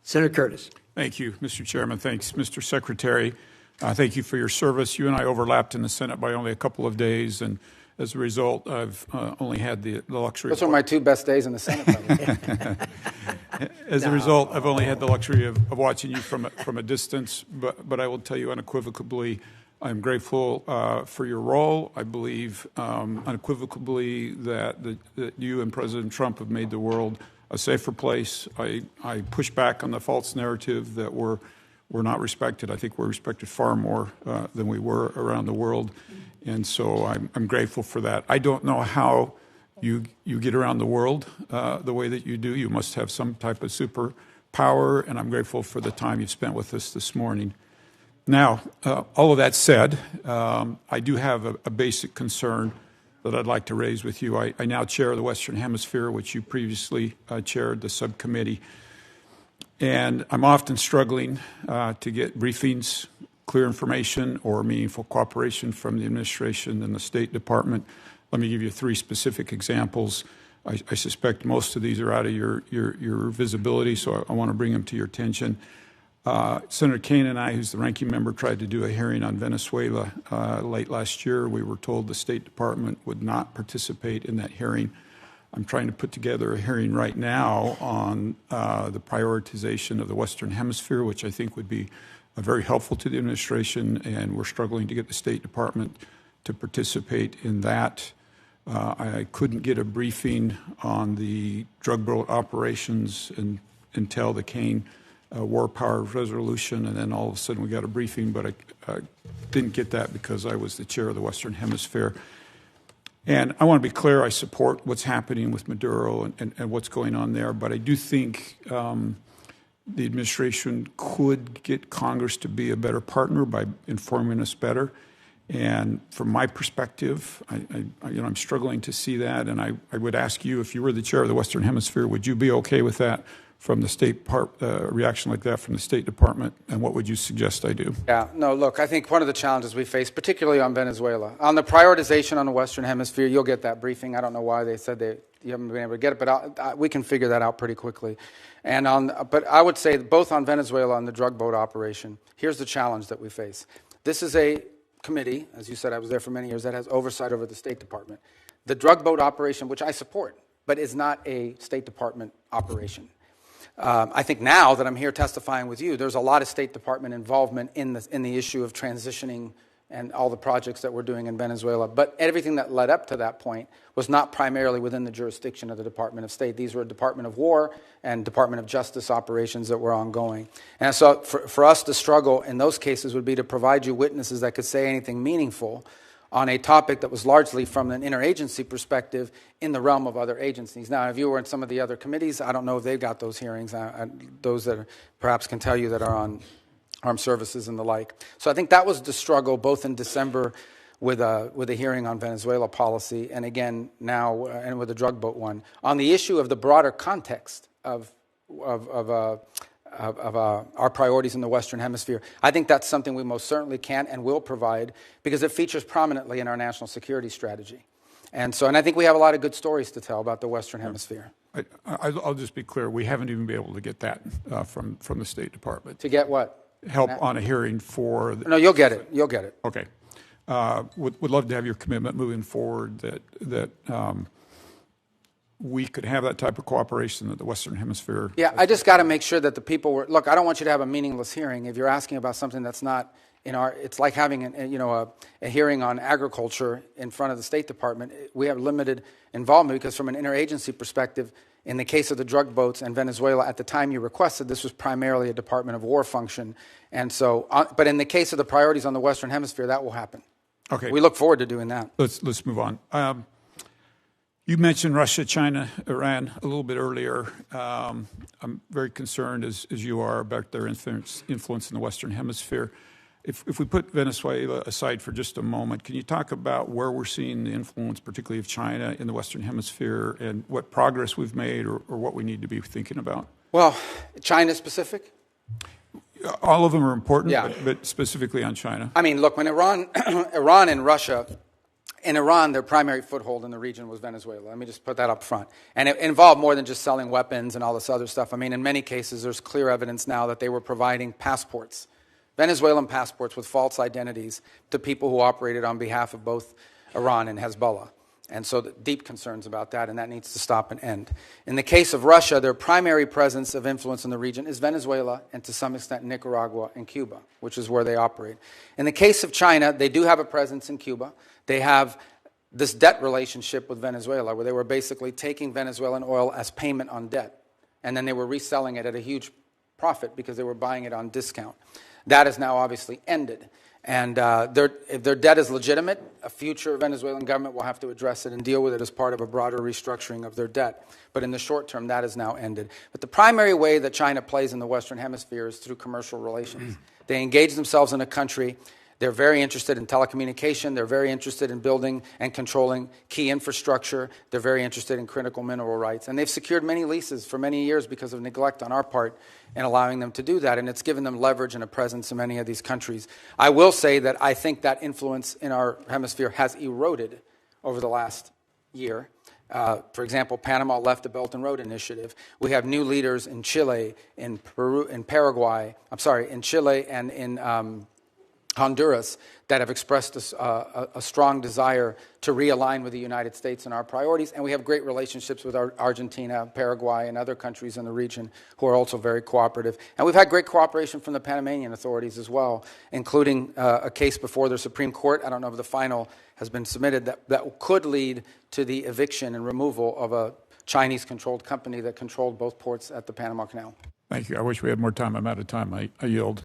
Senator Curtis. Thank you, Mr. Chairman. Thanks, Mr. Secretary. Thank you for your service. You and I overlapped in the Senate by only a couple of days, and as a result, I've only had the luxury. Those are my 2 best days in the Senate. As a result, I've only had the luxury of watching you from a distance, but I will tell you unequivocally, I'm grateful for your role. I believe unequivocally that you and President Trump have made the world a safer place. I push back on the false narrative that we're not respected. I think we're respected far more than we were around the world, and so I'm grateful for that. I don't know how you get around the world the way that you do. You must have some type of superpower, and I'm grateful for the time you've spent with us this morning. Now, all of that said, I do have a basic concern that I'd like to raise with you. I now chair the Western Hemisphere, which you previously chaired, the subcommittee. And I'm often struggling to get briefings, clear information, or meaningful cooperation from the administration and the State Department. Let me give you 3 specific examples. I suspect most of these are out of your visibility, so I want to bring them to your attention. Senator Kaine and I, who's the ranking member, tried to do a hearing on Venezuela late last year. We were told the State Department would not participate in that hearing. I'm trying to put together a hearing right now on the prioritization of the Western Hemisphere, which I think would be very helpful to the administration, and we're struggling to get the State Department to participate in that. I couldn't get a briefing on the drug boat operations until the Kaine war power resolution, and then all of a sudden we got a briefing, but I didn't get that because I was the chair of the Western Hemisphere. And I want to be clear, I support what's happening with Maduro and what's going on there, but I do think the administration could get Congress to be a better partner by informing us better. And from my perspective, I'm struggling to see that, and I would ask you, if you were the chair of the Western Hemisphere, would you be okay with that from the State reaction like that from the State Department, and what would you suggest I do? Yeah, no, look, I think one of the challenges we face, particularly on Venezuela, on the prioritization on the Western Hemisphere, you'll get that briefing. I don't know why they said you haven't been able to get it, but we can figure that out pretty quickly. But I would say both on Venezuela and the drug boat operation, here's the challenge that we face. This is a committee, as you said, I was there for many years, that has oversight over the State Department. The drug boat operation, which I support, but is not a State Department operation. I think now that I'm here testifying with you, there's a lot of State Department involvement in the issue of transitioning and all the projects that we're doing in Venezuela. But everything that led up to that point was not primarily within the jurisdiction of the Department of State. These were Department of War and Department of Justice operations that were ongoing. And so for us, the struggle in those cases would be to provide you witnesses that could say anything meaningful on a topic that was largely from an interagency perspective in the realm of other agencies. Now, if you were in some of the other committees, I don't know if they've got those hearings, those that perhaps can tell you that are on armed services and the like. So I think that was the struggle both in December with a hearing on Venezuela policy, and again now and with the drug boat one. On the issue of the broader context of our priorities in the Western Hemisphere, I think that's something we most certainly can and will provide because it features prominently in our national security strategy. And I think we have a lot of good stories to tell about the Western Hemisphere. I'll just be clear. We haven't even been able to get that from the State Department. To get what? Help on a hearing for... No, you'll get it. You'll get it. Okay. Would love to have your commitment moving forward that we could have that type of cooperation that the Western Hemisphere... Yeah, I just got to make sure that the people were... Look, I don't want you to have a meaningless hearing. If you're asking about something that's not in our... It's like having a hearing on agriculture in front of the State Department. We have limited involvement because from an interagency perspective, in the case of the drug boats and Venezuela, at the time you requested, this was primarily a Department of War function. And so, but in the case of the priorities on the Western Hemisphere, that will happen. Okay. We look forward to doing that. Let's move on. You mentioned Russia, China, Iran a little bit earlier. I'm very concerned, as you are, about their influence in the Western Hemisphere. If we put Venezuela aside for just a moment, can you talk about where we're seeing the influence, particularly of China, in the Western Hemisphere, and what progress we've made or what we need to be thinking about? Well, China specific? All of them are important, yeah. but specifically on China. I mean, look, when Iran and Russia in Iran, their primary foothold in the region was Venezuela. Let me just put that up front. And it involved more than just selling weapons and all this other stuff. I mean, in many cases, there's clear evidence now that they were providing passports, Venezuelan passports with false identities to people who operated on behalf of both Iran and Hezbollah. And so deep concerns about that, and that needs to stop and end. In the case of Russia, their primary presence of influence in the region is Venezuela and to some extent Nicaragua and Cuba, which is where they operate. In the case of China, they do have a presence in Cuba. They have this debt relationship with Venezuela, where they were basically taking Venezuelan oil as payment on debt, and then they were reselling it at a huge profit because they were buying it on discount. That is now obviously ended. And if their debt is legitimate, a future Venezuelan government will have to address it and deal with it as part of a broader restructuring of their debt. But in the short term, that is now ended. But the primary way that China plays in the Western Hemisphere is through commercial relations. They engage themselves in a country. They're very interested in telecommunication. They're very interested in building and controlling key infrastructure. They're very interested in critical mineral rights. And they've secured many leases for many years because of neglect on our part in allowing them to do that. And it's given them leverage and a presence in many of these countries. I will say that I think that influence in our hemisphere has eroded over the last year. For example, Panama left the Belt and Road Initiative. We have new leaders in Chile, in Peru, in Paraguay, in Chile and in Honduras that have expressed a strong desire to realign with the United States and our priorities. And we have great relationships with Argentina, Paraguay, and other countries in the region who are also very cooperative. And we've had great cooperation from the Panamanian authorities as well, including a case before the Supreme Court. I don't know if the final has been submitted that could lead to the eviction and removal of a Chinese-controlled company that controlled both ports at the Panama Canal. Thank you. I wish we had more time. I'm out of time. I yield.